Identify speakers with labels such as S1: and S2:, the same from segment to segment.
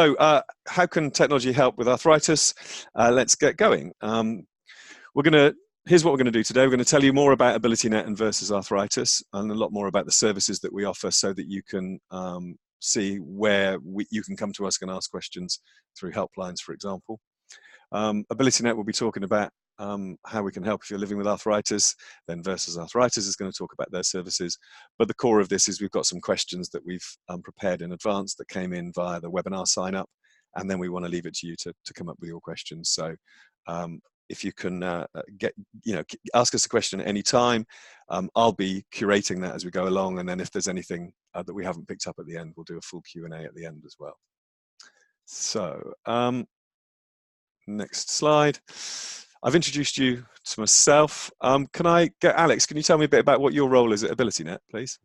S1: So how can technology help with arthritis? Let's get going. Here's what we're going to do today. We're going to tell you more about AbilityNet and versus arthritis, and a lot more about the services that we offer, so that you can see where you can come to us and ask questions through helplines, for example. AbilityNet will be talking about how we can help if you're living with arthritis. Then versus arthritis is going to talk about their services. But the core of this is we've got some questions that we've prepared in advance that came in via the webinar sign up, and then we want to leave it to you to come up with your questions. So if you can ask us a question at any time, I'll be curating that as we go along, and then if there's anything that we haven't picked up at the end, we'll do a full Q&A at the end as well. So next slide. I've introduced you to myself. Can I get Alex? Can you tell me a bit about what your role is at AbilityNet, please?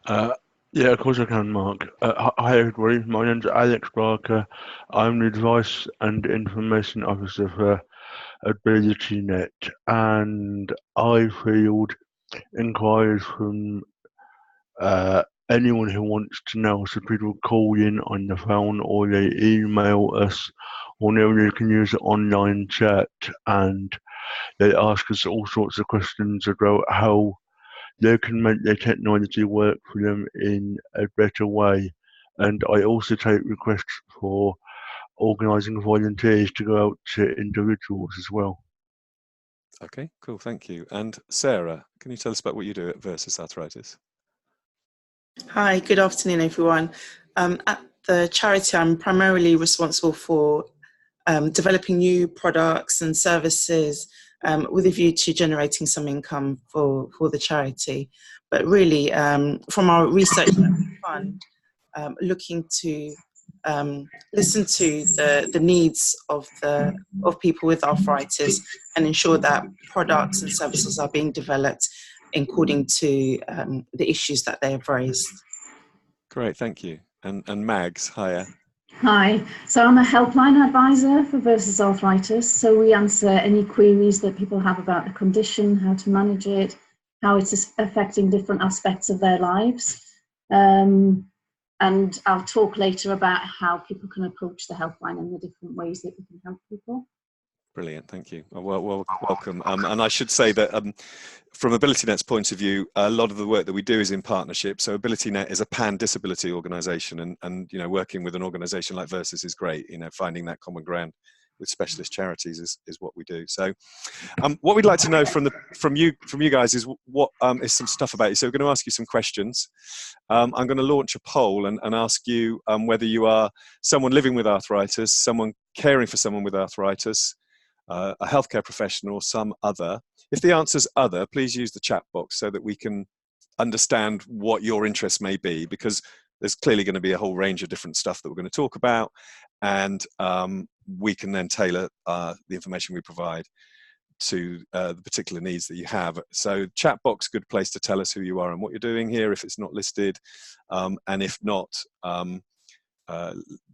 S2: Yeah, of course I can, Mark. Hi everybody, my name's Alex Barker. I'm the Advice and Information Officer for AbilityNet, and I field inquiries from anyone who wants to know. So people call in on the phone or they email us, or they can use an online chat, and they ask us all sorts of questions about how they can make their technology work for them in a better way. And I also take requests for organising volunteers to go out to individuals as well.
S1: Okay, cool, thank you. And Sarah, can you tell us about what you do at Versus Arthritis?
S3: Hi, good afternoon, everyone. At the charity, I'm primarily responsible for developing new products and services with a view to generating some income for the charity. But really, from our research fund, looking to listen to the needs of people with arthritis and ensure that products and services are being developed according to the issues that they have raised.
S1: Great, thank you. And Mags, hiya.
S4: Hi, so I'm a helpline advisor for Versus Arthritis. So we answer any queries that people have about the condition, how to manage it, how it's affecting different aspects of their lives. And I'll talk later about how people can approach the helpline and the different ways that we can help people.
S1: Brilliant, thank you. Well, welcome. And I should say that from AbilityNet's point of view, a lot of the work that we do is in partnership. So AbilityNet is a pan-disability organisation, and working with an organisation like Versus is great. Finding that common ground with specialist charities is what we do. So what we'd like to know from you guys is what is some stuff about you. So we're going to ask you some questions. I'm going to launch a poll and ask you whether you are someone living with arthritis, someone caring for someone with arthritis, a healthcare professional, or some other. If the answer's other, please use the chat box so that we can understand what your interests may be, because there's clearly going to be a whole range of different stuff that we're going to talk about, and we can then tailor the information we provide to the particular needs that you have. So chat box, good place to tell us who you are and what you're doing here if it's not listed, and if not,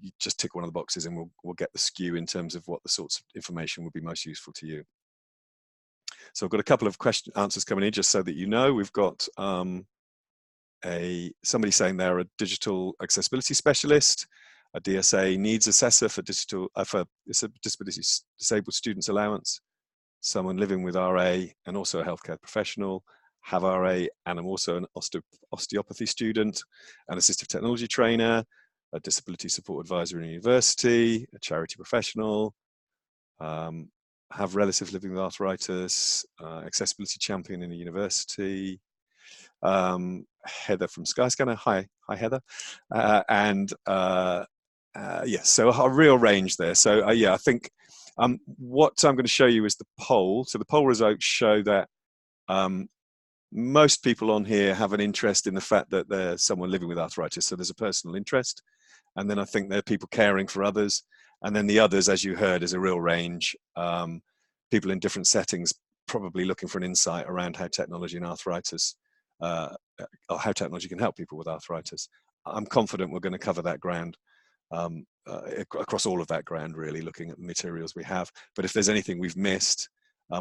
S1: you just tick one of the boxes and we'll get the skew in terms of what the sorts of information would be most useful to you. So I've got a couple of answers coming in, just so that you know. We've got somebody saying they're a digital accessibility specialist, a DSA needs assessor for disabled students allowance, someone living with RA and also a healthcare professional, have RA, and I'm also an osteopathy student, an assistive technology trainer, a disability support advisor in a university, a charity professional, have relatives living with arthritis, accessibility champion in a university, Heather from Skyscanner, hi Heather, yes, so a real range there. So yeah, I think what I'm going to show you is the poll. So the poll results show that most people on here have an interest in the fact that there's someone living with arthritis, so there's a personal interest. And then I think there are people caring for others. And then the others, as you heard, is a real range. People in different settings, probably looking for an insight around how technology and arthritis, or how technology can help people with arthritis. I'm confident we're going to cover that ground, across all of that ground, really, looking at the materials we have. But if there's anything we've missed,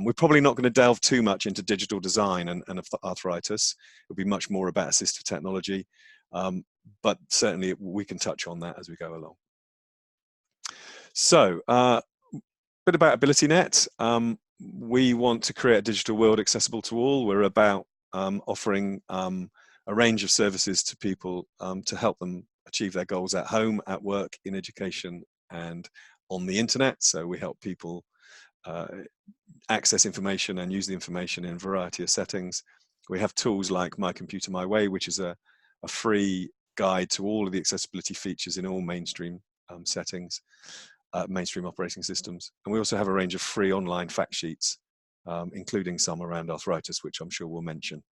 S1: we're probably not going to delve too much into digital design and arthritis. It'll be much more about assistive technology. But certainly we can touch on that as we go along. So, bit about AbilityNet. We want to create a digital world accessible to all. We're about offering a range of services to people to help them achieve their goals at home, at work, in education, and on the internet. So we help people access information and use the information in a variety of settings. We have tools like My Computer My Way, which is a free guide to all of the accessibility features in all mainstream settings, mainstream operating systems. And we also have a range of free online fact sheets, including some around arthritis, which I'm sure we'll mention.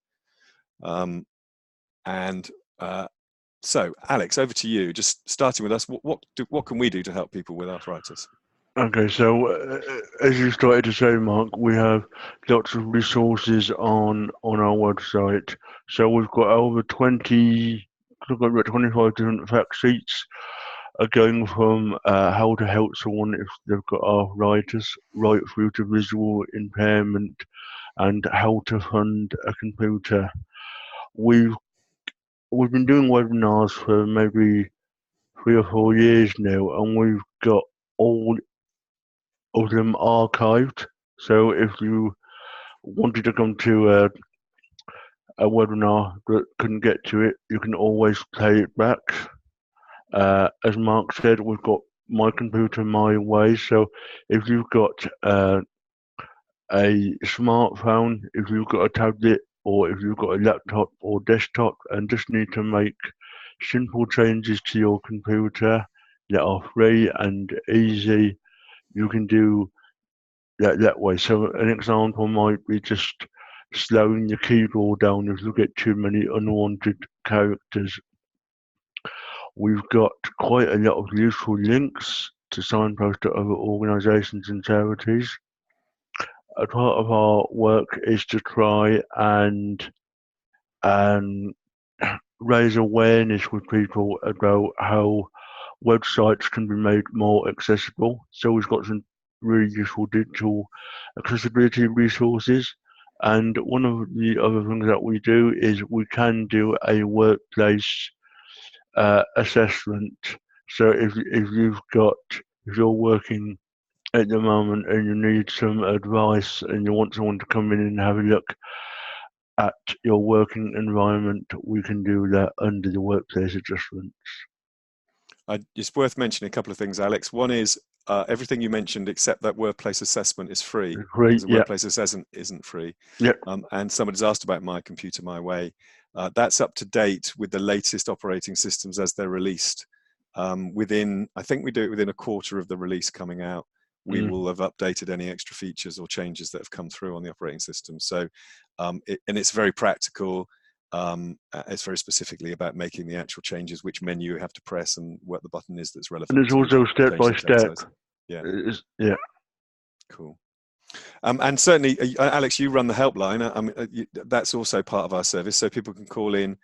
S1: So, Alex, over to you. Just starting with us, what can we do to help people with arthritis?
S2: Okay, so as you started to say, Mark, we have lots of resources on our website. So we've got over 25 different fact sheets, going from how to help someone if they've got arthritis, right through to visual impairment, and how to fund a computer. We've been doing webinars for maybe 3 or 4 years now, and we've got all of them archived. So if you wanted to come to a webinar but couldn't get to it, you can always play it back. As Mark said, we've got My Computer My Way. So if you've got a smartphone, if you've got a tablet, or if you've got a laptop or desktop and just need to make simple changes to your computer that are free and easy, you can do that way. So an example might be just slowing the keyboard down if you get too many unwanted characters. We've got quite a lot of useful links to signpost to other organisations and charities. A part of our work is to try and raise awareness with people about how websites can be made more accessible. So we've got some really useful digital accessibility resources. And one of the other things that we do is we can do a workplace assessment. So if you're working at the moment and you need some advice and you want someone to come in and have a look at your working environment, we can do that under the workplace adjustments.
S1: It's worth mentioning a couple of things, Alex. One is everything you mentioned except that workplace assessment is free. The workplace assessment isn't free.
S2: Yep.
S1: And somebody's asked about My Computer My Way. That's up to date with the latest operating systems as they're released. I think we do it within a quarter of the release coming out. We will have updated any extra features or changes that have come through on the operating system. So, and it's very practical. It's very specifically about making the actual changes, which menu you have to press and what the button is that's relevant.
S2: And it's also step by step.
S1: Yeah.
S2: Yeah.
S1: Cool. And certainly, Alex, you run the helpline. That's also part of our service, so people can call in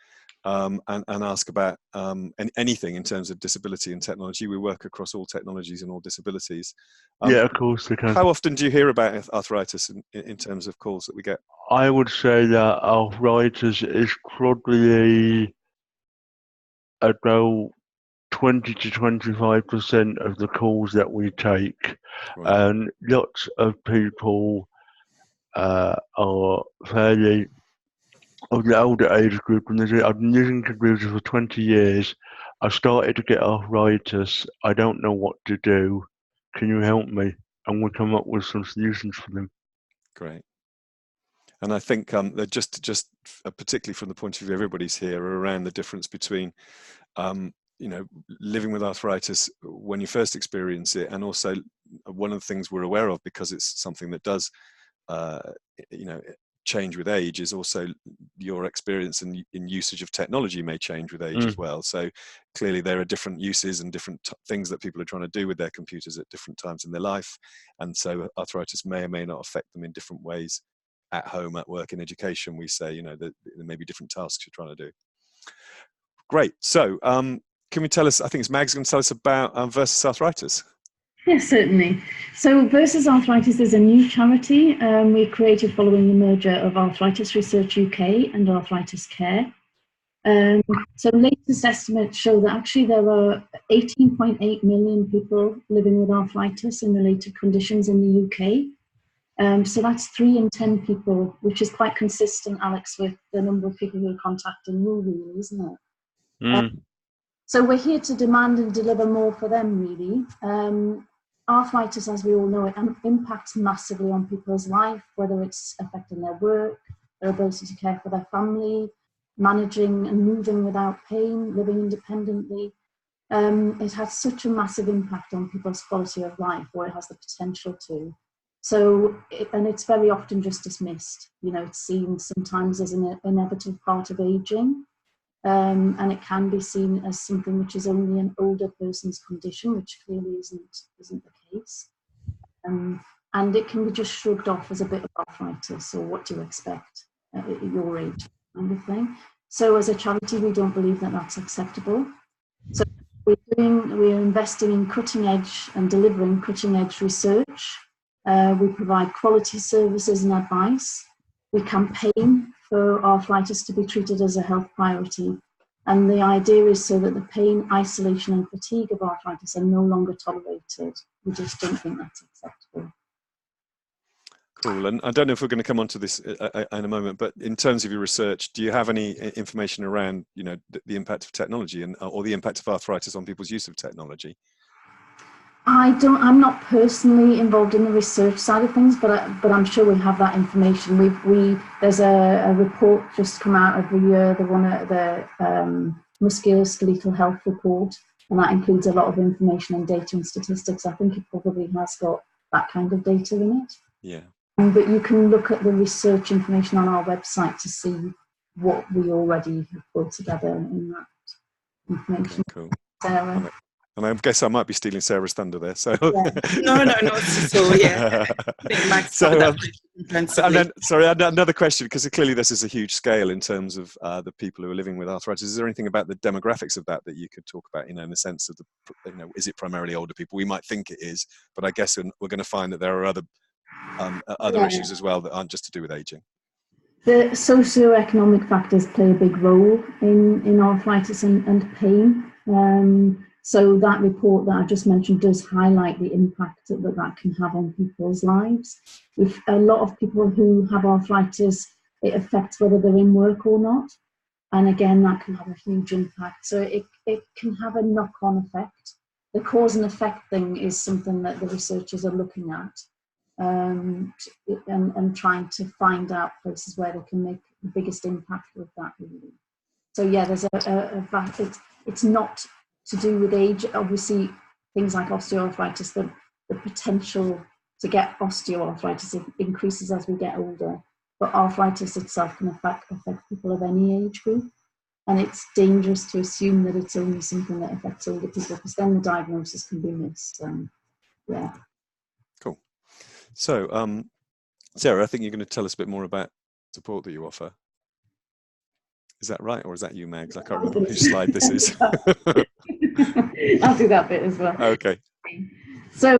S1: and ask about anything in terms of disability and technology. We work across all technologies and all disabilities.
S2: Yeah, of course they can.
S1: How often do you hear about arthritis in terms of calls that we get?
S2: I would say that arthritis is probably about 20 to 25% of the calls that we take. Right. And lots of people are fairly of the older age group, and they say, I've been using computers for 20 years. I started to get arthritis. I don't know what to do. Can you help me? And we come up with some solutions for them.
S1: Great. And I think that just particularly from the point of view everybody's here around the difference between living with arthritis when you first experience it, and also one of the things we're aware of, because it's something that does change with age, is also your experience in usage of technology may change with age as well. So clearly there are different uses and different things that people are trying to do with their computers at different times in their life, and so arthritis may or may not affect them in different ways at home, at work, in education. We say that there may be different tasks you're trying to do. Great. So can we tell us, I think it's Mag's going to tell us about Versus Arthritis.
S4: Yes, certainly. So Versus Arthritis is a new charity we created following the merger of Arthritis Research UK and Arthritis Care. So latest estimates show that actually there are 18.8 million people living with arthritis and related conditions in the UK. So that's 3 in 10 people, which is quite consistent, Alex, with the number of people who are contacting you, really, isn't it? So we're here to demand and deliver more for them, really. Arthritis, as we all know, it impacts massively on people's life, whether it's affecting their work, their ability to care for their family, managing and moving without pain, living independently. It has such a massive impact on people's quality of life, or it has the potential to. So, and it's very often just dismissed. You know, it's seen sometimes as an inevitable part of aging. And it can be seen as something which is only an older person's condition, which clearly isn't the case. And it can be just shrugged off as a bit of arthritis, or what do you expect at your age, kind of thing. So as a charity, we don't believe that that's acceptable. So we're investing in cutting edge and delivering cutting edge research. We provide quality services and advice. We campaign for arthritis to be treated as a health priority. And the idea is so that the pain, isolation and fatigue of arthritis are no longer tolerated. We just don't think that's acceptable.
S1: Cool. And I don't know if we're going to come on to this in a moment, but in terms of your research, do you have any information around, you know, the impact of technology and or the impact of arthritis on people's use of technology?
S4: I'm not personally involved in the research side of things, but I'm sure we have that information. There's a report just come out every year, the musculoskeletal health report, and that includes a lot of information and data and statistics. I think it probably has got that kind of data in it.
S1: Yeah.
S4: But you can look at the research information on our website to see what we already have put together in that information.
S1: Okay, cool.
S4: Sarah.
S1: And I guess I might be stealing Sarah's thunder there. So
S3: Yeah. No, not at all. Yeah. I think Max
S1: so, and then, sorry, another question, because clearly this is a huge scale in terms of the people who are living with arthritis. Is there anything about the demographics of that you could talk about? You know, in the sense of is it primarily older people? We might think it is, but I guess we're going to find that there are other issues as well that aren't just to do with aging.
S4: The socioeconomic factors play a big role in arthritis and pain. So that report that I just mentioned does highlight the impact that can have on people's lives. If a lot of people who have arthritis, it affects whether they're in work or not. And again, that can have a huge impact. So it can have a knock-on effect. The cause and effect thing is something that the researchers are looking at. And trying to find out places where they can make the biggest impact with that, really. So yeah, there's it's not to do with age. Obviously, things like osteoarthritis, the potential to get osteoarthritis increases as we get older, but arthritis itself can affect people of any age group. And it's dangerous to assume that it's only something that affects older people, because then the diagnosis can be missed. Yeah.
S1: Cool. So, Sarah, I think you're going to tell us a bit more about support that you offer. Is that right, or is that you, Mags? I can't remember whose slide this is.
S4: I'll do that bit as well.
S1: Okay.
S4: So,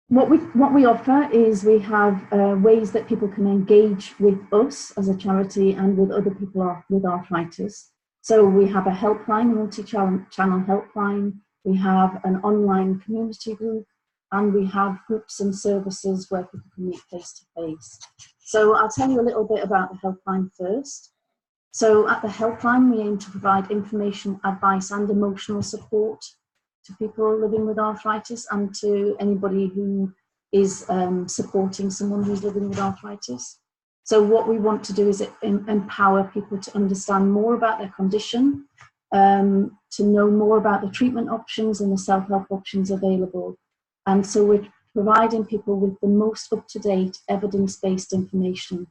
S4: what we offer is we have ways that people can engage with us as a charity and with other people with arthritis. So we have a helpline, a multi-channel helpline. We have an online community group, and we have groups and services where people can meet face to face. So I'll tell you a little bit about the helpline first. So at the helpline, we aim to provide information, advice, and emotional support to people living with arthritis and to anybody who is supporting someone who's living with arthritis. So what we want to do is empower people to understand more about their condition, to know more about the treatment options and the self-help options available. And so we're providing people with the most up-to-date evidence-based information.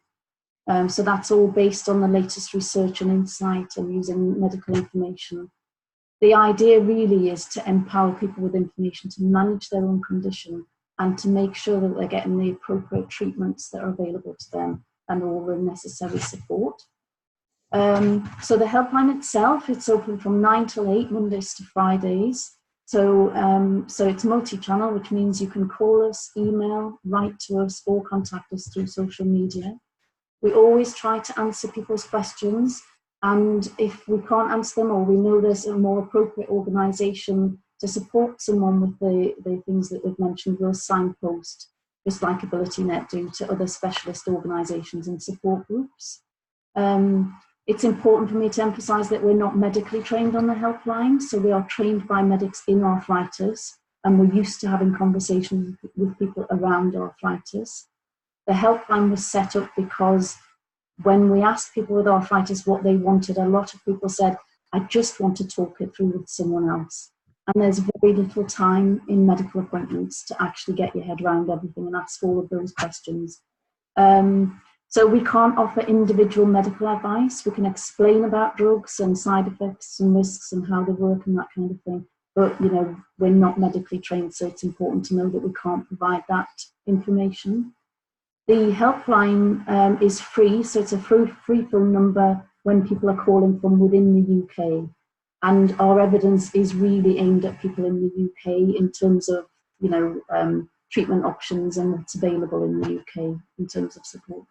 S4: So that's all based on the latest research and insight and using medical information. The idea really is to empower people with information to manage their own condition and to make sure that they're getting the appropriate treatments that are available to them and all the necessary support. So the helpline itself, it's open from 9 till 8, Mondays to Fridays. So it's multi-channel, which means you can call us, email, write to us, or contact us through social media. We always try to answer people's questions. And if we can't answer them, or we know there's a more appropriate organisation to support someone with the things that we've mentioned, we'll signpost, just like AbilityNet do, to other specialist organisations and support groups. It's important for me to emphasise that we're not medically trained on the helpline, so we are trained by medics in arthritis, and we're used to having conversations with people around arthritis. The helpline was set up because when we asked people with arthritis what they wanted, a lot of people said, I just want to talk it through with someone else. And there's very little time in medical appointments to actually get your head around everything and ask all of those questions. So we can't offer individual medical advice. We can explain about drugs and side effects and risks and how they work and that kind of thing. But, you know, we're not medically trained, so it's important to know that we can't provide that information. The helpline is free, so it's a free phone number when people are calling from within the UK. And our evidence is really aimed at people in the UK in terms of, you know, treatment options and what's available in the UK in terms of support.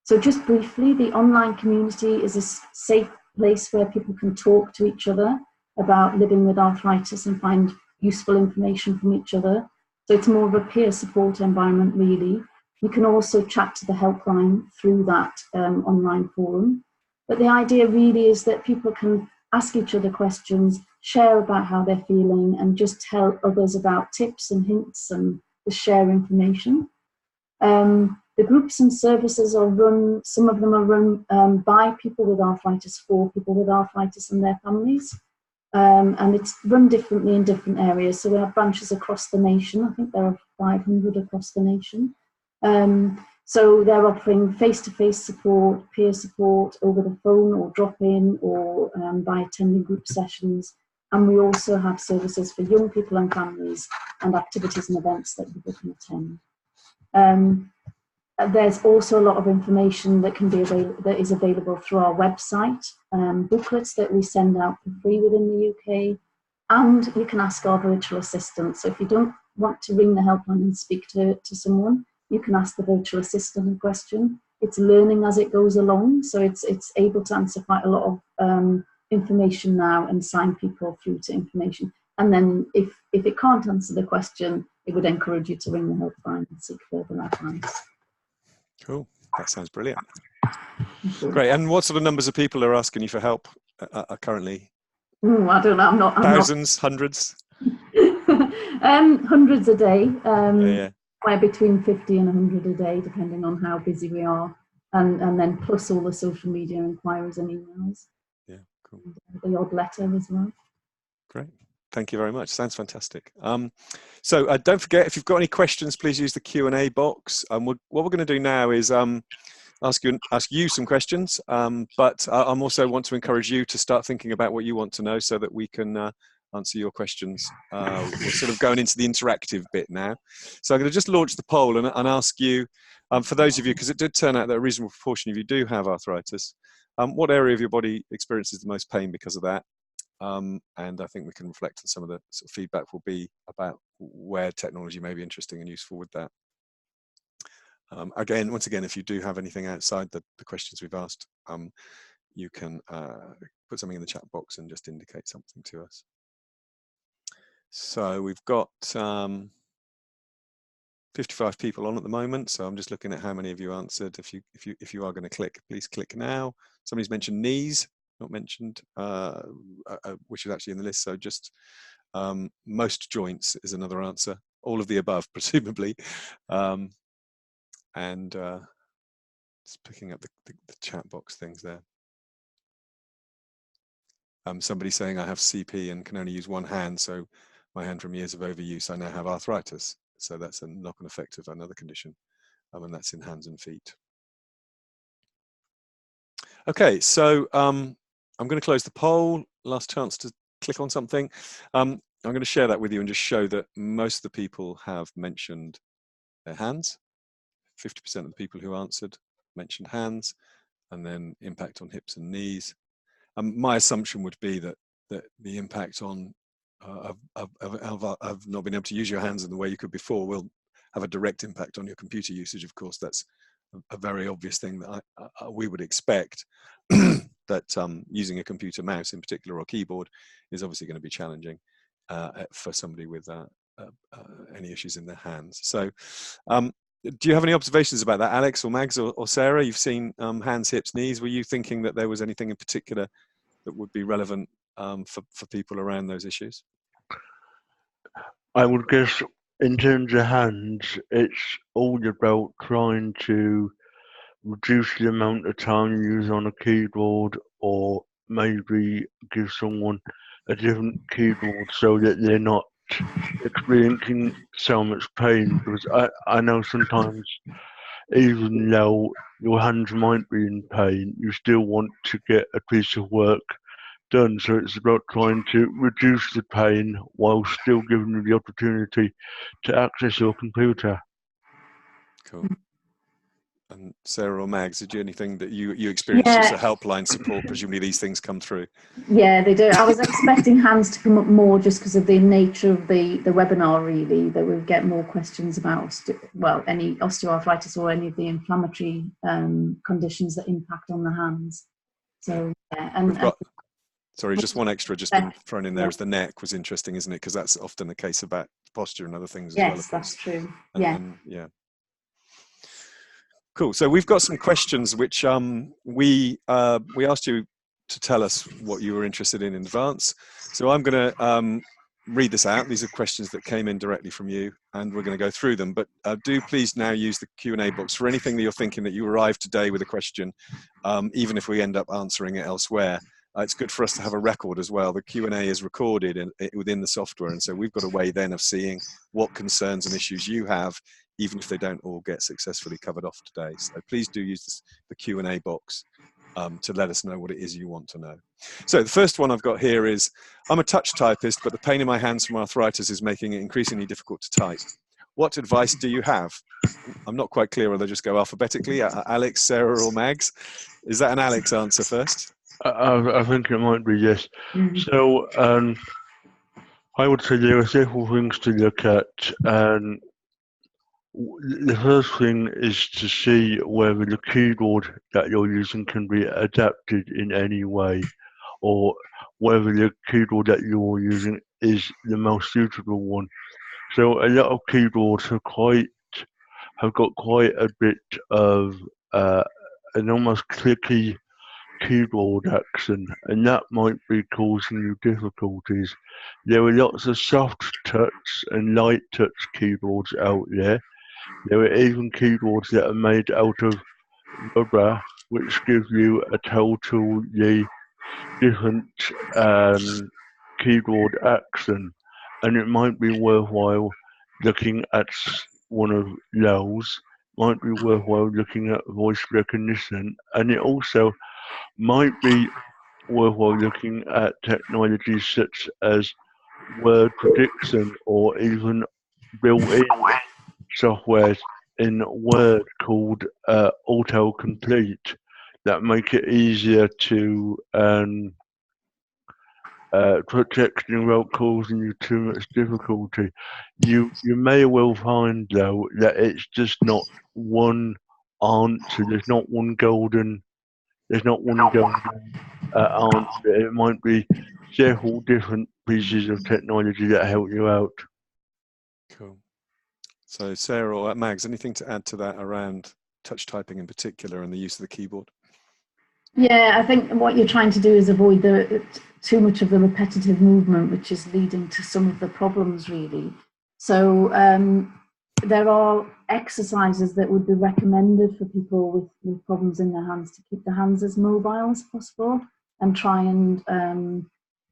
S4: So just briefly, the online community is a safe place where people can talk to each other about living with arthritis and find useful information from each other. So it's more of a peer support environment, really. You can also chat to the helpline through that online forum. But the idea really is that people can ask each other questions, share about how they're feeling, and just tell others about tips and hints and just share information. The groups and services are run, some of them are run by people with arthritis for people with arthritis and their families. And it's run differently in different areas. So we have branches across the nation. I think there are 500 across the nation. So they're offering face-to-face support, peer support over the phone or drop-in or by attending group sessions. And we also have services for young people and families and activities and events that people can attend. There's also a lot of information that that is available through our website, booklets that we send out for free within the UK, and you can ask our virtual assistant. So if you don't want to ring the helpline and speak to someone, you can ask the virtual assistant a question. It's learning as it goes along, so it's able to answer quite a lot of information now and sign people through to information. And then if it can't answer the question, it would encourage you to ring the helpline and seek further advice.
S1: Cool. That sounds brilliant. Great. And what sort of numbers of people are asking you for help currently?
S4: Ooh, I don't know. I'm not.
S1: Thousands, hundreds?
S4: Hundreds a day.
S1: Yeah.
S4: We're between 50 and 100 a day, depending on how busy we are, and then plus all the social media inquiries and emails.
S1: Yeah, cool.
S4: The odd letter as well.
S1: Great. Thank you very much. Sounds fantastic. So don't forget, if you've got any questions, please use the Q&A box. What we're going to do now is ask you some questions, but I also want to encourage you to start thinking about what you want to know so that we can answer your questions. We're sort of going into the interactive bit now. So I'm going to just launch the poll and ask you, for those of you, because it did turn out that a reasonable proportion of you do have arthritis, what area of your body experiences the most pain because of that? And I think we can reflect on some of the sort of feedback will be about where technology may be interesting and useful with that. Once again, if you do have anything outside the questions we've asked, you can put something in the chat box and just indicate something to us. So we've got 55 people on at the moment, so I'm just looking at how many of you answered. If you are going to click, please click now. Somebody's mentioned knees, not mentioned, which is actually in the list. So just most joints is another answer. All of the above, presumably. And just picking up the chat box things there. Somebody saying I have CP and can only use one hand, so my hand from years of overuse, I now have arthritis. So that's a knock-on effect of another condition, and that's in hands and feet. Okay, so I'm going to close the poll. Last chance to click on something. I'm going to share that with you and just show that most of the people have mentioned their hands. 50% of the people who answered mentioned hands, and then impact on hips and knees. My assumption would be that the impact on of not being able to use your hands in the way you could before will have a direct impact on your computer usage. Of course, that's a very obvious thing that we would expect. that using a computer mouse in particular or keyboard is obviously going to be challenging for somebody with any issues in their hands. So do you have any observations about that, Alex or Mags or Sarah? You've seen hands, hips, knees. Were you thinking that there was anything in particular that would be relevant for people around those issues?
S2: I would guess in terms of hands, it's all about trying to reduce the amount of time you use on a keyboard, or maybe give someone a different keyboard so that they're not experiencing so much pain. Because I know sometimes, even though your hands might be in pain, you still want to get a piece of work done. So it's about trying to reduce the pain while still giving you the opportunity to access your computer.
S1: Cool. And Sarah or Mags, did you anything that you experienced just a helpline support? Presumably these things come through.
S4: Yeah, they do. I was expecting hands to come up more just because of the nature of the webinar, really, that we'd get more questions about, well, any osteoarthritis or any of the inflammatory conditions that impact on the hands. So, yeah. And
S1: sorry, just one extra just been thrown in there is the neck was interesting, isn't it? Because that's often the case about posture and other things as well.
S4: Yes, that's true.
S1: Yeah. Cool. So we've got some questions which we asked you to tell us what you were interested in advance. So I'm going to read this out. These are questions that came in directly from you, and we're going to go through them. But do please now use the Q&A box for anything that you're thinking that you arrived today with a question, even if we end up answering it elsewhere. It's good for us to have a record as well. The Q&A is recorded within the software, and so we've got a way then of seeing what concerns and issues you have, even if they don't all get successfully covered off today. So please do use the Q&A box to let us know what it is you want to know. So the first one I've got here is, I'm a touch typist, but the pain in my hands from arthritis is making it increasingly difficult to type. What advice do you have? I'm not quite clear whether just go alphabetically. Alex, Sarah, or Mags? Is that an Alex answer first?
S2: I think it might be, yes. So I would say there are several things to look at. And the first thing is to see whether the keyboard that you're using can be adapted in any way, or whether the keyboard that you're using is the most suitable one. So a lot of keyboards have got quite a bit of an almost clicky keyboard action, and that might be causing you difficulties. There are lots of soft touch and light touch keyboards out there. There are even keyboards that are made out of rubber, which give you a totally different keyboard action, and it might be worthwhile looking at one of those. Might be worthwhile looking at voice recognition, and it also might be worthwhile looking at technologies such as word prediction, or even built-in software in Word called autocomplete that make it easier to put text in without causing you too much difficulty. You may well find though that it's just not one answer. There's not one golden answer. It might be several different pieces of technology that help you out.
S1: Cool. So Sarah or Mags, anything to add to that around touch typing in particular and the use of the keyboard?
S4: Yeah, I think what you're trying to do is avoid too much of the repetitive movement, which is leading to some of the problems, really. So there are exercises that would be recommended for people with problems in their hands to keep the hands as mobile as possible and try and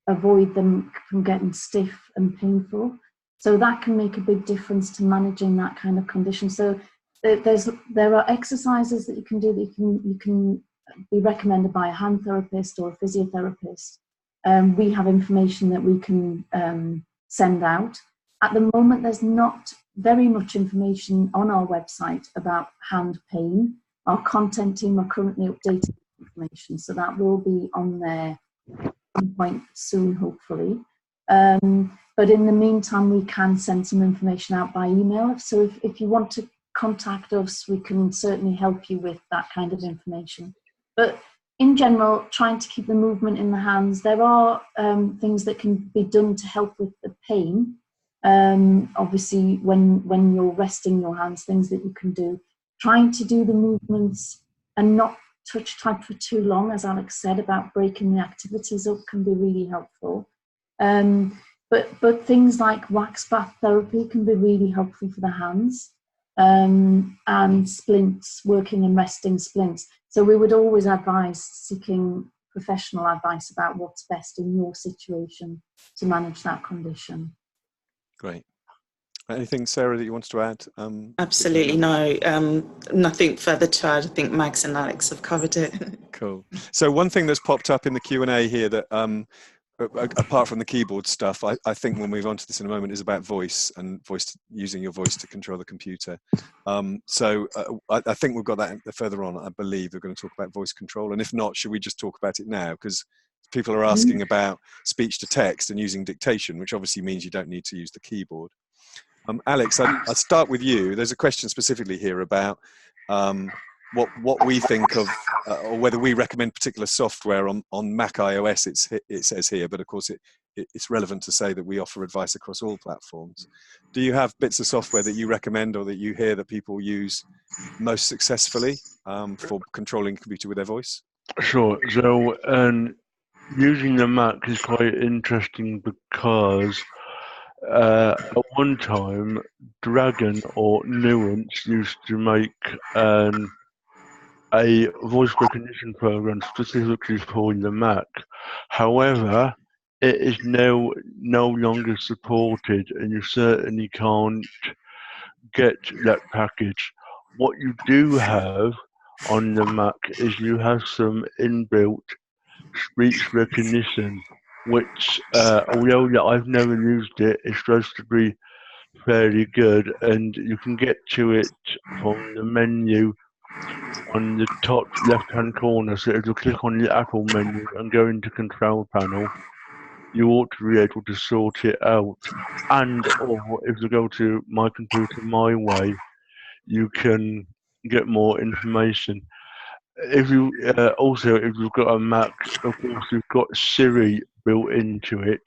S4: avoid them from getting stiff and painful. So that can make a big difference to managing that kind of condition. So there are exercises that you can do that you can be recommended by a hand therapist or a physiotherapist. We have information that we can send out. At the moment, there's not very much information on our website about hand pain. Our content team are currently updating information, so that will be on there at some point soon, hopefully. But in the meantime, we can send some information out by email. So if you want to contact us, we can certainly help you with that kind of information. But in general, trying to keep the movement in the hands. There are things that can be done to help with the pain. Obviously, when you're resting your hands, things that you can do. Trying to do the movements and not touch type for too long, as Alex said, about breaking the activities up can be really helpful. But things like wax bath therapy can be really helpful for the hands, and splints, working and resting splints. So we would always advise seeking professional advice about what's best in your situation to manage that condition.
S1: Great. Anything, Sarah, that you wanted to add?
S3: Absolutely no. Nothing further to add. I think Mags and Alex have covered it.
S1: Cool. So one thing that's popped up in the Q&A here that, apart from the keyboard stuff, I think we'll move on to this in a moment, is about voice and using your voice to control the computer. So I think we've got that further on. I believe we're going to talk about voice control. And if not, should we just talk about it now? Because people are asking about speech to text and using dictation, which obviously means you don't need to use the keyboard. Alex, I'll start with you. There's a question specifically here about what we think of, or whether we recommend particular software on Mac iOS. It says here, but of course it's relevant to say that we offer advice across all platforms. Do you have bits of software that you recommend or that you hear that people use most successfully for controlling the computer with their voice?
S2: Sure. So using the Mac is quite interesting because at one time, Dragon or Nuance used to make a voice recognition program specifically for the Mac. However, it is now no longer supported, and you certainly can't get that package. What you do have on the Mac is you have some inbuilt speech recognition, which, although I've never used it, it's supposed to be fairly good, and you can get to it from the menu on the top left-hand corner. So if you click on the Apple menu and go into Control Panel, you ought to be able to sort it out. And or if you go to My Computer My Way, you can get more information. If you also, if you've got a Mac, of course you've got Siri built into it.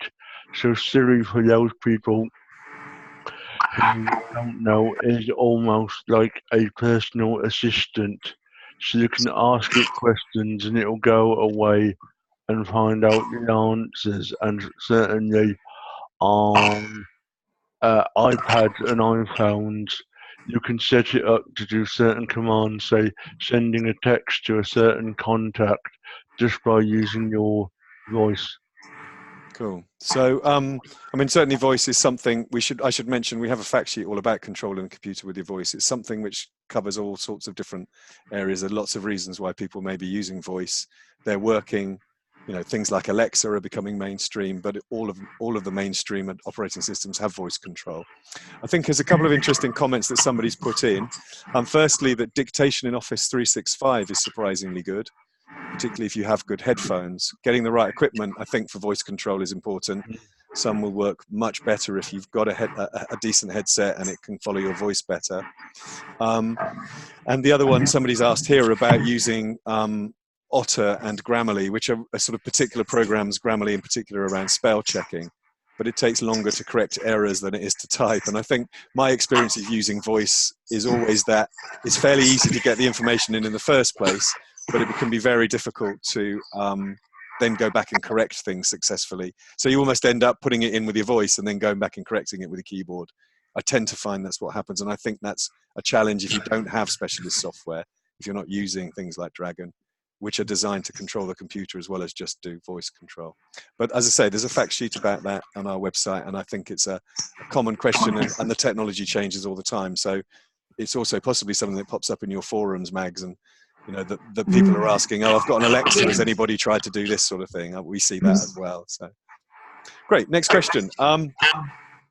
S2: So Siri, for those people who don't know, is almost like a personal assistant. So you can ask it questions and it'll go away and find out the answers. And certainly on iPads and iPhones, you can set it up to do certain commands, say sending a text to a certain contact, just by using your voice.
S1: Cool. So, I mean, certainly voice is something I should mention. We have a fact sheet all about controlling the computer with your voice. It's something which covers all sorts of different areas. There are lots of reasons why people may be using voice. They're working, things like Alexa are becoming mainstream, but all of the mainstream operating systems have voice control. I think there's a couple of interesting comments that somebody's put in. Firstly, that dictation in Office 365 is surprisingly good, particularly if you have good headphones. Getting the right equipment, I think, for voice control is important. Some will work much better if you've got a decent headset and it can follow your voice better. And the other one, somebody's asked here about using Otter and Grammarly, which are sort of particular programs, Grammarly in particular, around spell checking. But it takes longer to correct errors than it is to type. And I think my experience of using voice is always that it's fairly easy to get the information in the first place, but it can be very difficult to then go back and correct things successfully. So you almost end up putting it in with your voice and then going back and correcting it with a keyboard. I tend to find that's what happens. And I think that's a challenge if you don't have specialist software, if you're not using things like Dragon, which are designed to control the computer as well as just do voice control. But as I say, there's a fact sheet about that on our website, and I think it's a common question, and the technology changes all the time. So it's also possibly something that pops up in your forums, Mags, and the people are asking, oh, I've got an Alexa, has anybody tried to do this sort of thing? We see that as well. So great. Next question.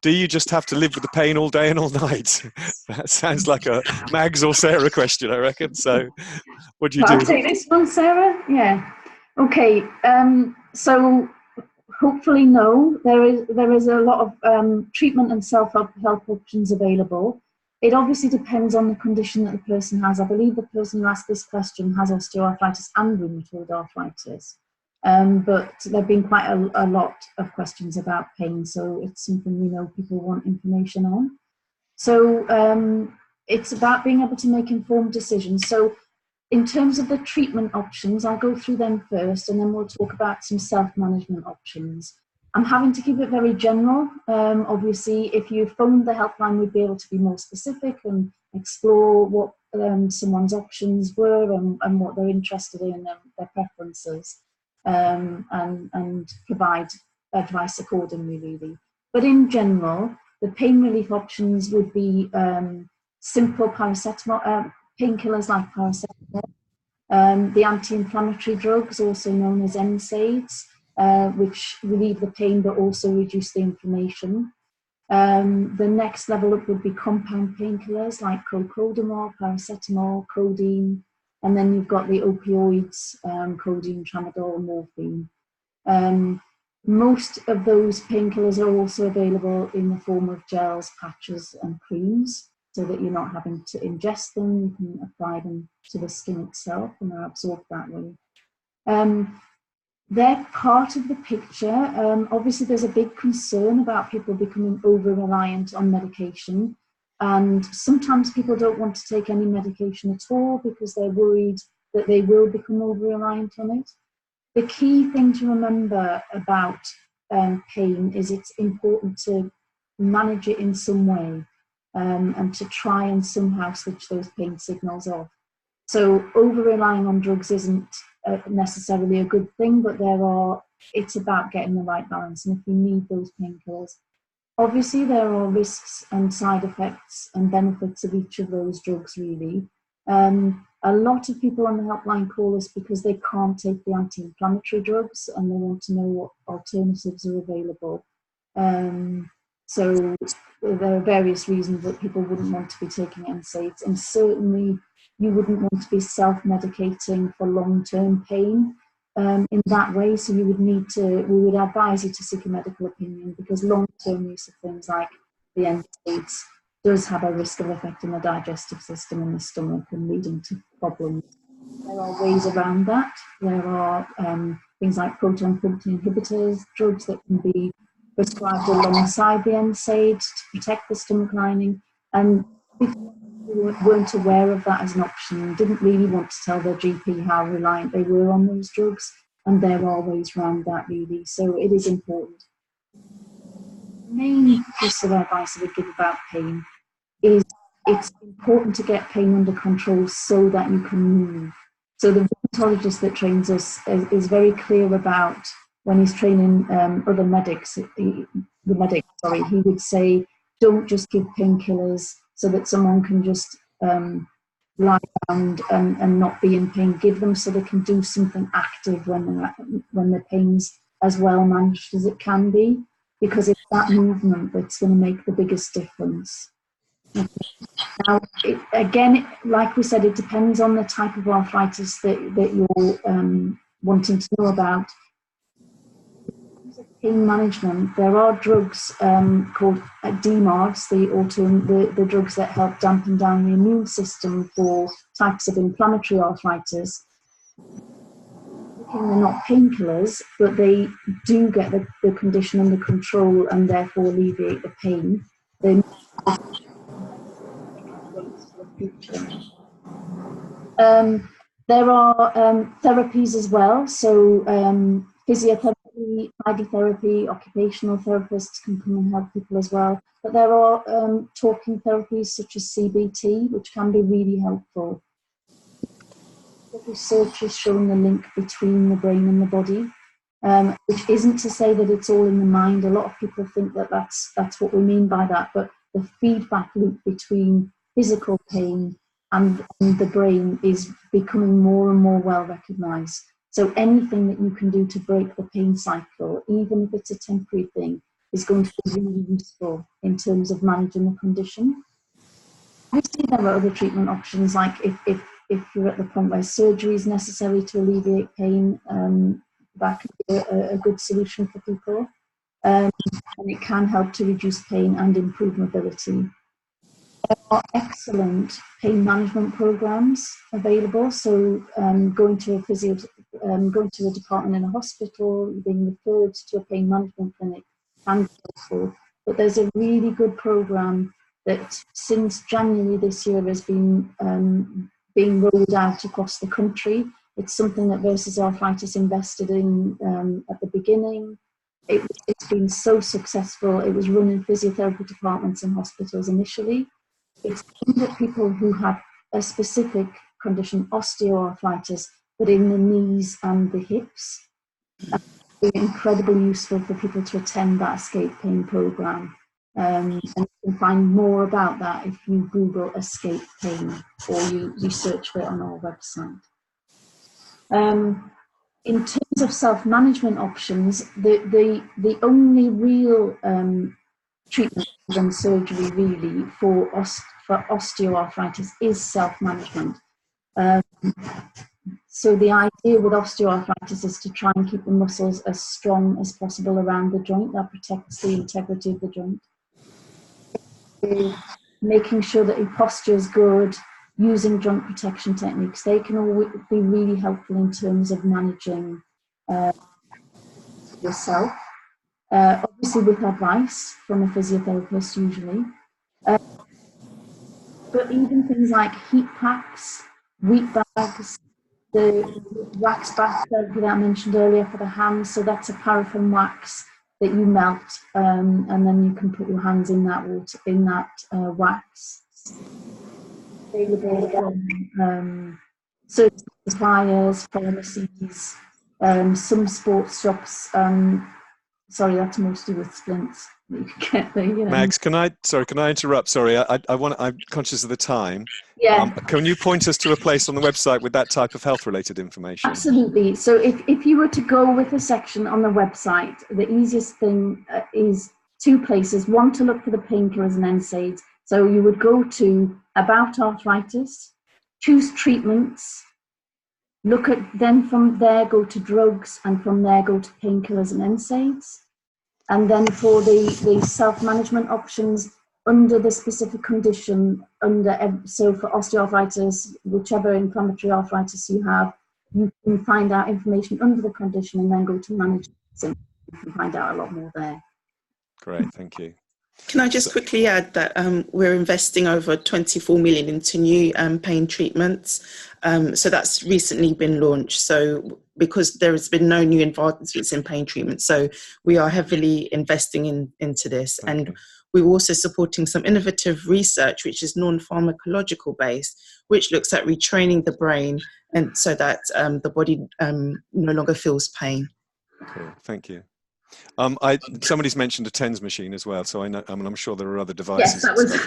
S1: Do you just have to live with the pain all day and all night? That sounds like a Mags or Sarah question, I reckon. So what do you do?
S4: I'll take this one, Sarah. Yeah. Okay. So hopefully no. There is a lot of treatment and self-help options available. It obviously depends on the condition that the person has. I believe the person who asked this question has osteoarthritis and rheumatoid arthritis. But there have been quite a lot of questions about pain, so it's something we know people want information on. So it's about being able to make informed decisions. So in terms of the treatment options, I'll go through them first, and then we'll talk about some self-management options. I'm having to keep it very general. Obviously, if you phoned the helpline, we'd be able to be more specific and explore what someone's options were and what they're interested in and their preferences, and provide advice accordingly, really. But in general, the pain relief options would be simple paracetamol, painkillers like paracetamol, the anti-inflammatory drugs, also known as NSAIDs, which relieve the pain but also reduce the inflammation. The next level up would be compound painkillers like cocodamol, paracetamol, codeine, and then you've got the opioids, codeine, tramadol, morphine. Most of those painkillers are also available in the form of gels, patches, and creams, so that you're not having to ingest them. You can apply them to the skin itself and they're absorbed that way. They're part of the picture. Obviously, there's a big concern about people becoming over-reliant on medication. And sometimes people don't want to take any medication at all because they're worried that they will become over-reliant on it. The key thing to remember about pain is it's important to manage it in some way, and to try and somehow switch those pain signals off. So over-relying on drugs isn't necessarily a good thing, but it's about getting the right balance. And if you need those painkillers, obviously there are risks and side effects and benefits of each of those drugs, really. A lot of people on the helpline call us because they can't take the anti-inflammatory drugs and they want to know what alternatives are available. So there are various reasons that people wouldn't want to be taking NSAIDs, and certainly you wouldn't want to be self-medicating for long-term pain in that way. So we would advise you to seek a medical opinion, because long-term use of things like the NSAIDs does have a risk of affecting the digestive system and the stomach and leading to problems. There are ways around that. There are things like proton pump inhibitors, drugs that can be prescribed alongside the NSAID to protect the stomach lining. And people who weren't aware of that as an option didn't really want to tell their GP how reliant they were on those drugs. And there are ways around that, really. So it is important. The main piece of advice I would give about pain is it's important to get pain under control so that you can move. So the rheumatologist that trains us is very clear about, when he's training other medics, he would say, don't just give painkillers so that someone can just lie around and not be in pain. Give them so they can do something active when the pain's as well managed as it can be, because it's that movement that's going to make the biggest difference. Now, again, like we said, it depends on the type of arthritis that you're wanting to know about. In terms of pain management, there are drugs called DMARDs, the drugs that help dampen down the immune system for types of inflammatory arthritis. They're not painkillers, but they do get the condition under control and therefore alleviate the pain. There are therapies as well, so physiotherapy, hydrotherapy, occupational therapists can come and help people as well. But there are talking therapies such as CBT, which can be really helpful. Research is showing the link between the brain and the body, which isn't to say that it's all in the mind. A lot of people think that that's what we mean by that, but the feedback loop between physical pain and the brain is becoming more and more well recognised. So anything that you can do to break the pain cycle, even if it's a temporary thing, is going to be really useful in terms of managing the condition. Obviously, there are other treatment options, like if you're at the point where surgery is necessary to alleviate pain, that can be a good solution for people. And it can help to reduce pain and improve mobility. are excellent pain management programs available. So going to a department in a hospital, being referred to a pain management clinic can be helpful. But there's a really good program that since January this year has been being rolled out across the country. It's something that Versus Arthritis invested in at the beginning. It's been so successful. It was run in physiotherapy departments and hospitals initially. It's aimed at people who have a specific condition, osteoarthritis, but in the knees and the hips. It's incredibly useful for people to attend that escape pain program. And you can find more about that if you Google escape pain or you search for it on our website. In terms of self-management options, the only real treatment than surgery really for osteoarthritis is self-management. So the idea with osteoarthritis is to try and keep the muscles as strong as possible around the joint. That protects the integrity of the joint. Making sure that your posture is good, using joint protection techniques, they can all be really helpful in terms of managing yourself. Obviously with advice from a physiotherapist usually. But even things like heat packs, wheat bags, the wax bath therapy that I mentioned earlier for the hands, so that's a paraffin wax that you melt and then you can put your hands in that water, in that wax. Available from certain suppliers, pharmacies, some sports shops. Sorry, that's more to do with splints. You can get the,
S1: Mags, can I interrupt? Sorry, I'm conscious of the time.
S4: Yeah.
S1: Can you point us to a place on the website with that type of health-related information?
S4: Absolutely. So if you were to go with a section on the website, the easiest thing is two places. One, to look for the painkillers and NSAIDs. So you would go to About Arthritis, choose treatments, then from there go to drugs, and from there go to painkillers and NSAIDs. And then for the self-management options under the specific condition, so for osteoarthritis, whichever inflammatory arthritis you have, you can find out information under the condition and then go to manage symptoms. You can find out a lot more there.
S1: Great, thank you.
S3: Can I just quickly add that we're investing over 24 million into new pain treatments. So that's recently been launched. So because there has been no new advancements in pain treatment, so we are heavily investing into this. And we're also supporting some innovative research, which is non-pharmacological based, which looks at retraining the brain and so that the body no longer feels pain.
S1: Cool, thank you. Somebody's mentioned a TENS machine as well, so I know. I'm sure there are other devices.
S4: Yes,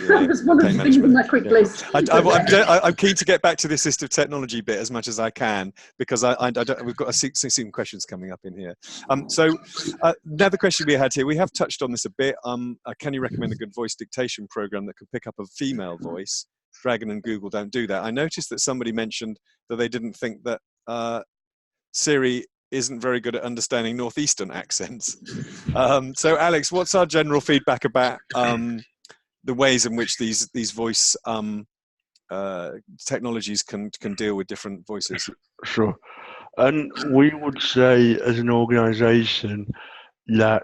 S4: that was one of the things in that quick list.
S1: I'm keen to get back to the assistive technology bit as much as I can because we've got some questions coming up in here. So another question we had here, we have touched on this a bit. Can you recommend a good voice dictation program that can pick up a female voice? Dragon and Google don't do that. I noticed that somebody mentioned that they didn't think that Siri isn't very good at understanding northeastern accents. So Alex, what's our general feedback about the ways in which these voice technologies can deal with different voices?
S2: Sure. And we would say as an organisation that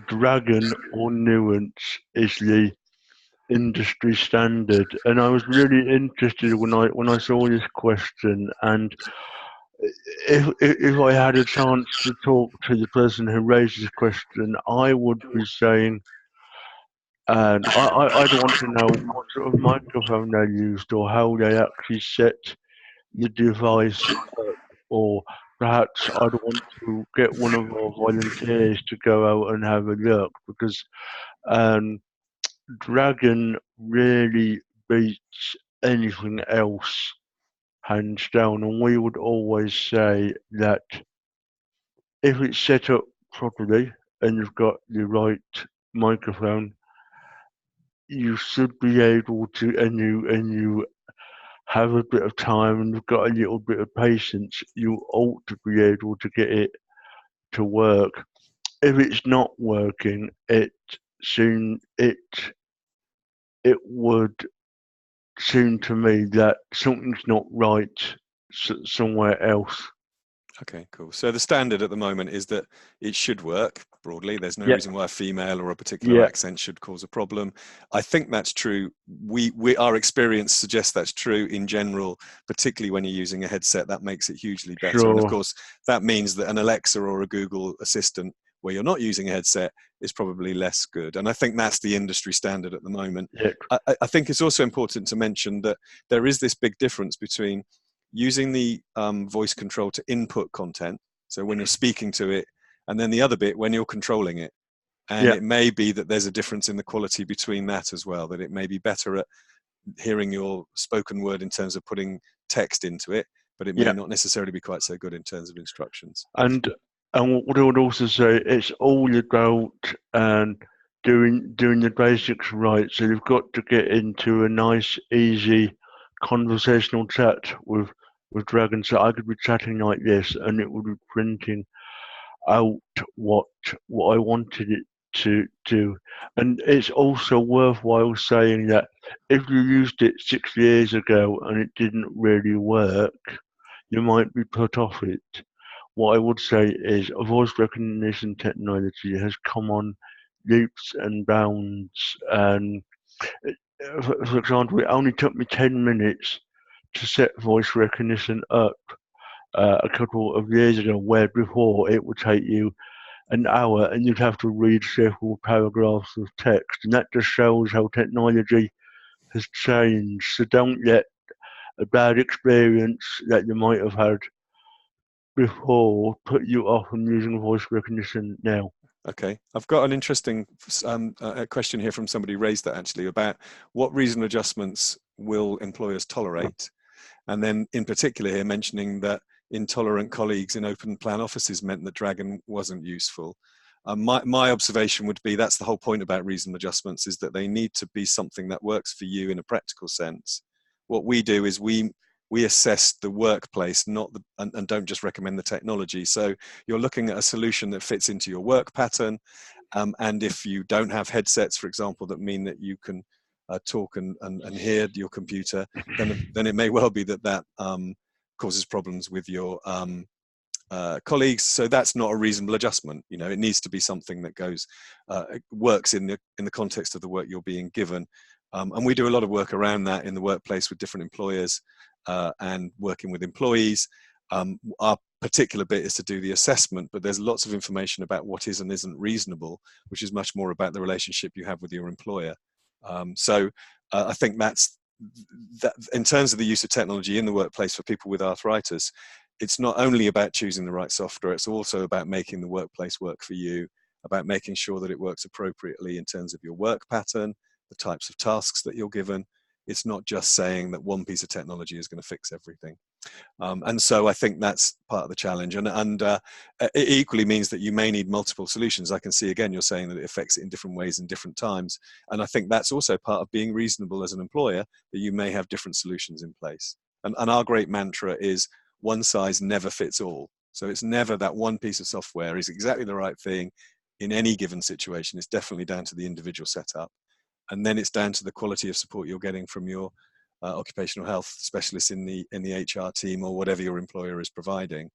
S2: Dragon or Nuance is the industry standard. And I was really interested when I saw this question, and if I had a chance to talk to the person who raised this question, I would be saying, and I'd want to know what sort of microphone they used or how they actually set the device up, or perhaps I'd want to get one of our volunteers to go out and have a look, because Dragon really beats anything else hands down. And we would always say that if it's set up properly and you've got the right microphone, you should be able to, and you have a bit of time and you've got a little bit of patience, you ought to be able to get it to work. If it's not working, it it would seem to me that something's not right somewhere else.
S1: Okay, cool. So the standard at the moment is that it should work broadly. There's no
S2: Yeah.
S1: reason why a female or a particular
S2: Yeah.
S1: accent should cause a problem. I think that's true. Our experience suggests that's true in general, particularly when you're using a headset. That makes it hugely better. And of
S2: Sure.
S1: course, that means that an Alexa or a Google Assistant where you're not using a headset is probably less good. And I think that's the industry standard at the moment.
S2: Yeah.
S1: I think it's also important to mention that there is this big difference between using the voice control to input content, so when you're speaking to it, and then the other bit when you're controlling it. And
S2: Yeah.
S1: it may be that there's a difference in the quality between that as well, that it may be better at hearing your spoken word in terms of putting text into it, but it may
S2: Yeah.
S1: not necessarily be quite so good in terms of instructions.
S2: And what I would also say, it's all about doing the basics right. So you've got to get into a nice, easy conversational chat with Dragon. So I could be chatting like this, and it would be printing out what I wanted it to do. And it's also worthwhile saying that if you used it 6 years ago and it didn't really work, you might be put off it. What I would say is voice recognition technology has come on leaps and bounds. And for example, it only took me 10 minutes to set voice recognition up a couple of years ago, where before it would take you an hour and you'd have to read several paragraphs of text. And that just shows how technology has changed. So don't let a bad experience that you might have had before put you off from using voice recognition now.
S1: Okay, I've got an interesting question here from somebody who raised that actually about what reasonable adjustments will employers tolerate, and then in particular here mentioning that intolerant colleagues in open plan offices meant that Dragon wasn't useful. My observation would be that's the whole point about reasonable adjustments, is that they need to be something that works for you in a practical sense. What we do is we assess the workplace, not the, and don't just recommend the technology. So you're looking at a solution that fits into your work pattern. And if you don't have headsets, for example, that mean that you can talk and hear your computer, then it may well be that causes problems with your colleagues. So that's not a reasonable adjustment. You know, it needs to be something that goes works in the context of the work you're being given. And we do a lot of work around that in the workplace with different employers and working with employees. Our particular bit is to do the assessment, but there's lots of information about what is and isn't reasonable, which is much more about the relationship you have with your employer. So I think that in terms of the use of technology in the workplace for people with arthritis, it's not only about choosing the right software, it's also about making the workplace work for you, about making sure that it works appropriately in terms of your work pattern, the types of tasks that you're given. It's not just saying that one piece of technology is going to fix everything. And so I think that's part of the challenge. And it equally means that you may need multiple solutions. I can see, again, you're saying that it affects it in different ways in different times. And I think that's also part of being reasonable as an employer, that you may have different solutions in place. And our great mantra is one size never fits all. So it's never that one piece of software is exactly the right thing in any given situation. It's definitely down to the individual setup. And then it's down to the quality of support you're getting from your occupational health specialists in the HR team or whatever your employer is providing.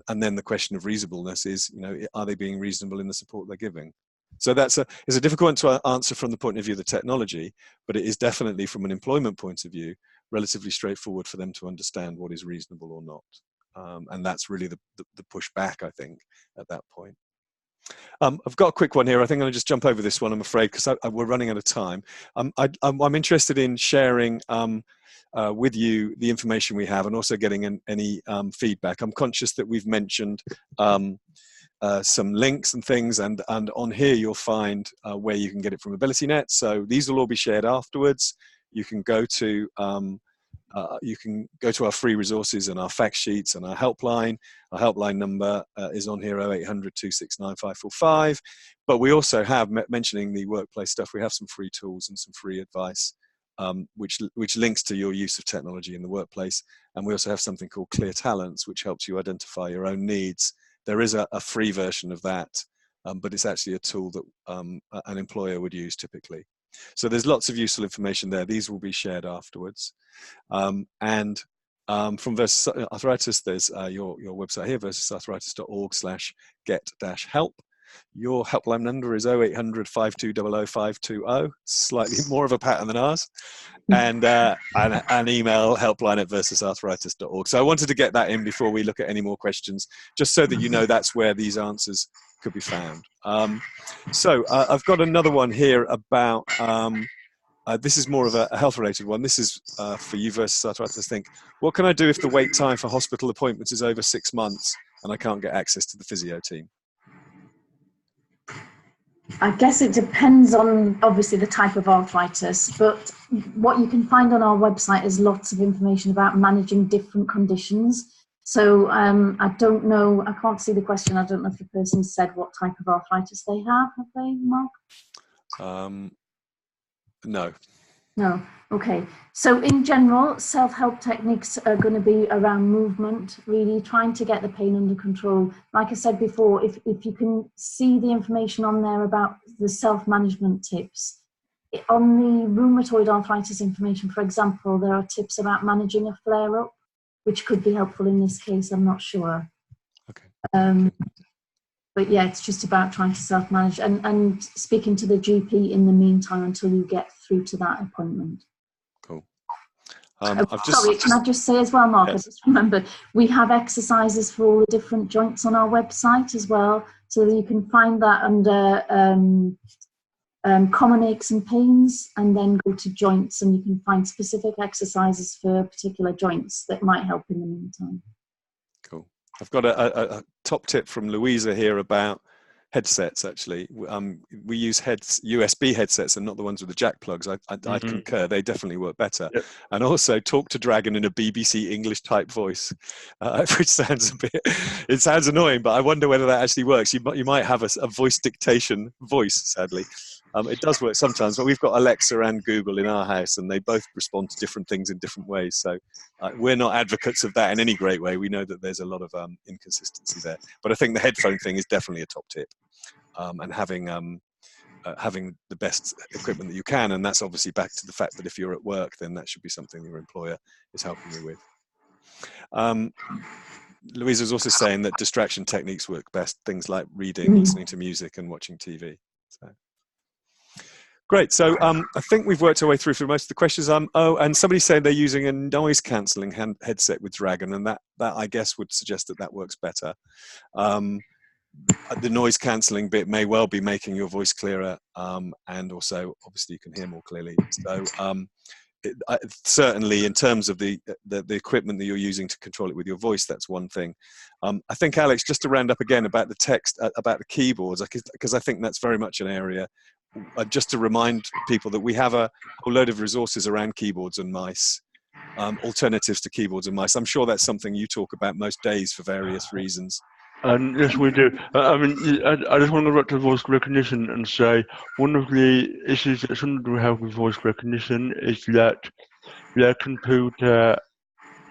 S1: And then the question of reasonableness is, you know, are they being reasonable in the support they're giving? So it's a difficult one to answer from the point of view of the technology, but it is definitely from an employment point of view relatively straightforward for them to understand what is reasonable or not. And that's really the pushback, I think, at that point. I've got a quick one here. I think I'm going to just jump over this one, I'm afraid, because we're running out of time. I'm interested in sharing with you the information we have and also getting any feedback. I'm conscious that we've mentioned some links and things, and on here you'll find where you can get it from AbilityNet. So these will all be shared afterwards. You can go to our free resources and our fact sheets and our helpline. Our helpline number is on here, 0800 269 545. But we also have, mentioning the workplace stuff, we have some free tools and some free advice, which links to your use of technology in the workplace. And we also have something called Clear Talents, which helps you identify your own needs. There is a free version of that, but it's actually a tool that an employer would use typically. So there's lots of useful information there. These will be shared afterwards. From Versus Arthritis, there's your website here, versusarthritis.org/get-help. Your helpline number is 0800 5200 520, slightly more of a pattern than ours. And an email, helpline@versusarthritis.org. So I wanted to get that in before we look at any more questions, just so that you know that's where these answers could be found. I've got another one here about, this is more of a health-related one. This is for you, Versus Arthritis Think. What can I do if the wait time for hospital appointments is over 6 months and I can't get access to the physio team?
S4: I guess it depends on, obviously, the type of arthritis, but what you can find on our website is lots of information about managing different conditions. So I don't know, I can't see the question. I don't know if the person said what type of arthritis they have they, Mark?
S1: No.
S4: No. Okay. So in general, self-help techniques are going to be around movement, really trying to get the pain under control. Like I said before, if you can see the information on there about the self-management tips, on the rheumatoid arthritis information, for example, there are tips about managing a flare-up, which could be helpful in this case. I'm not sure.
S1: Okay.
S4: But yeah, it's just about trying to self-manage and speaking to the GP in the meantime until you get through to that appointment.
S1: Cool.
S4: Sorry, can I just say as well, Mark,
S1: yes.
S4: I just remembered, we have exercises for all the different joints on our website as well, so that you can find that under common aches and pains, and then go to joints, and you can find specific exercises for particular joints that might help in the meantime.
S1: Cool. I've got a top tip from Louisa here about headsets, actually. We use USB headsets and not the ones with the jack plugs. I concur, they definitely work better. Yep. And also talk to Dragon in a BBC English type voice, which sounds it sounds annoying, but I wonder whether that actually works. You might have a voice dictation voice, sadly. It does work sometimes, but we've got Alexa and Google in our house, and they both respond to different things in different ways. So we're not advocates of that in any great way. We know that there's a lot of inconsistency there. But I think the headphone thing is definitely a top tip, and having the best equipment that you can. And that's obviously back to the fact that if you're at work, then that should be something your employer is helping you with. Louisa was also saying that distraction techniques work best, things like reading, listening to music, and watching TV. So. Great. So I think we've worked our way through for most of the questions. And somebody's saying they're using a noise cancelling headset with Dragon, and that I guess would suggest that works better. The noise cancelling bit may well be making your voice clearer, and also obviously you can hear more clearly. So certainly in terms of the equipment that you're using to control it with your voice, that's one thing. I think, Alex, just to round up again about the text, about the keyboards, because I think that's very much an area. Just to remind people that we have a whole load of resources around keyboards and mice, alternatives to keyboards and mice. I'm sure that's something you talk about most days for various reasons.
S2: Yes, we do. I just want to go back to voice recognition and say one of the issues that some people have with voice recognition is that their computer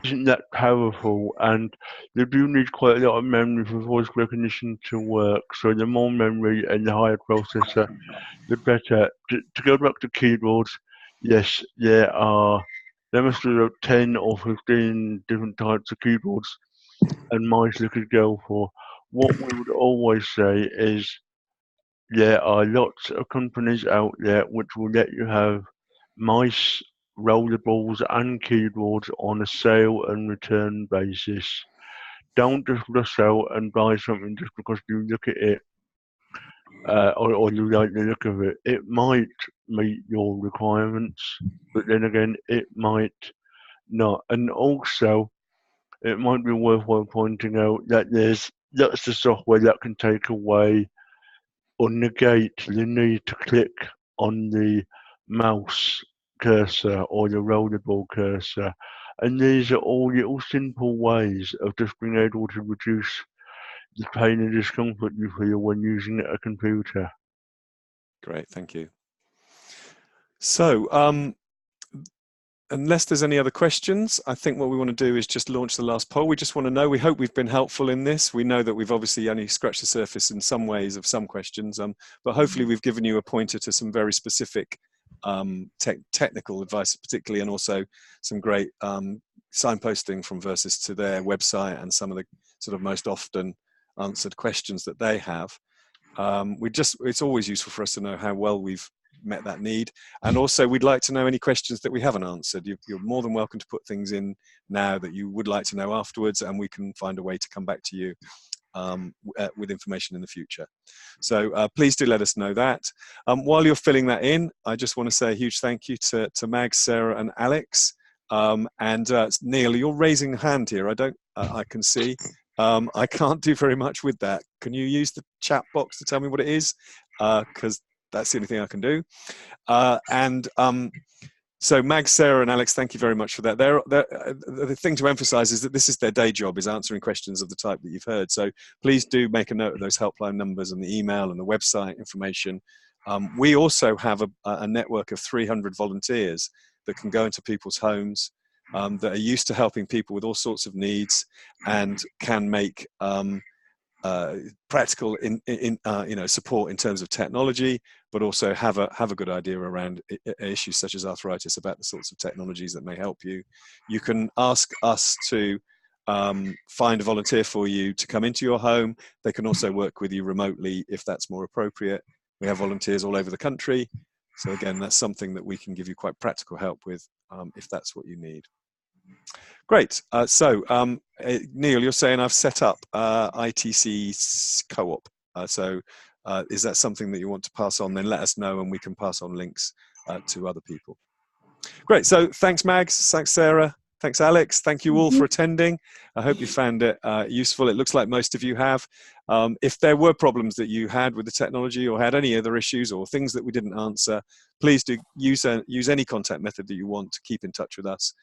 S2: isn't that powerful, and they do need quite a lot of memory for voice recognition to work. So the more memory and the higher processor, the better. To go back to keyboards, yes, there must be about 10 or 15 different types of keyboards and mice you could go for. What we would always say is there are lots of companies out there which will let you have mice, rollerballs and keyboards on a sale and return basis. Don't just rush out and buy something just because you look at it or you like the look of it. It might meet your requirements, but then again, it might not. And also, it might be worthwhile pointing out that there's lots of software that can take away or negate the need to click on the mouse cursor or the rollerball cursor. And these are all little simple ways of just being able to reduce the pain and discomfort you feel when using a computer.
S1: Great, thank you. So, unless there's any other questions, I think what we want to do is just launch the last poll. We just want to know, we hope we've been helpful in this. We know that we've obviously only scratched the surface in some ways of some questions, but hopefully we've given you a pointer to some very specific technical advice particularly, and also some great signposting from Versus to their website and some of the sort of most often answered questions that they have. It's always useful for us to know how well we've met that need, and also we'd like to know any questions that we haven't answered. You're more than welcome to put things in now that you would like to know afterwards, and we can find a way to come back to you with information in the future. So please do let us know that. While you're filling that in, I just want to say a huge thank you to Mag, Sarah and Alex. And Neil, you're raising a hand here. I can see. I can't do very much with that. Can you use the chat box to tell me what it is? Because that's the only thing I can do. So Mag, Sarah and Alex, thank you very much for that. The thing to emphasize is that this is their day job, is answering questions of the type that you've heard. So please do make a note of those helpline numbers and the email and the website information. We also have a network of 300 volunteers that can go into people's homes, that are used to helping people with all sorts of needs, and can make practical support in terms of technology, but also have a good idea around issues such as arthritis, about the sorts of technologies that may help you. You can ask us to find a volunteer for you to come into your home. They can also work with you remotely if that's more appropriate. We have volunteers all over the country. So again, that's something that we can give you quite practical help with if that's what you need. Great. Neil, you're saying I've set up ITC co-op. Is that something that you want to pass on? Then let us know and we can pass on links to other people. Great. So thanks, Mags. Thanks, Sarah. Thanks, Alex. Thank you all for attending. I hope you found it useful. It looks like most of you have. If there were problems that you had with the technology or had any other issues or things that we didn't answer, please do use any contact method that you want to keep in touch with us.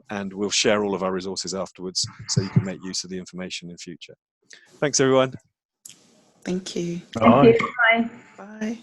S1: And we'll share all of our resources afterwards so you can make use of the information in future. Thanks, everyone.
S3: Thank you.
S4: Thank you. Bye.
S3: Bye.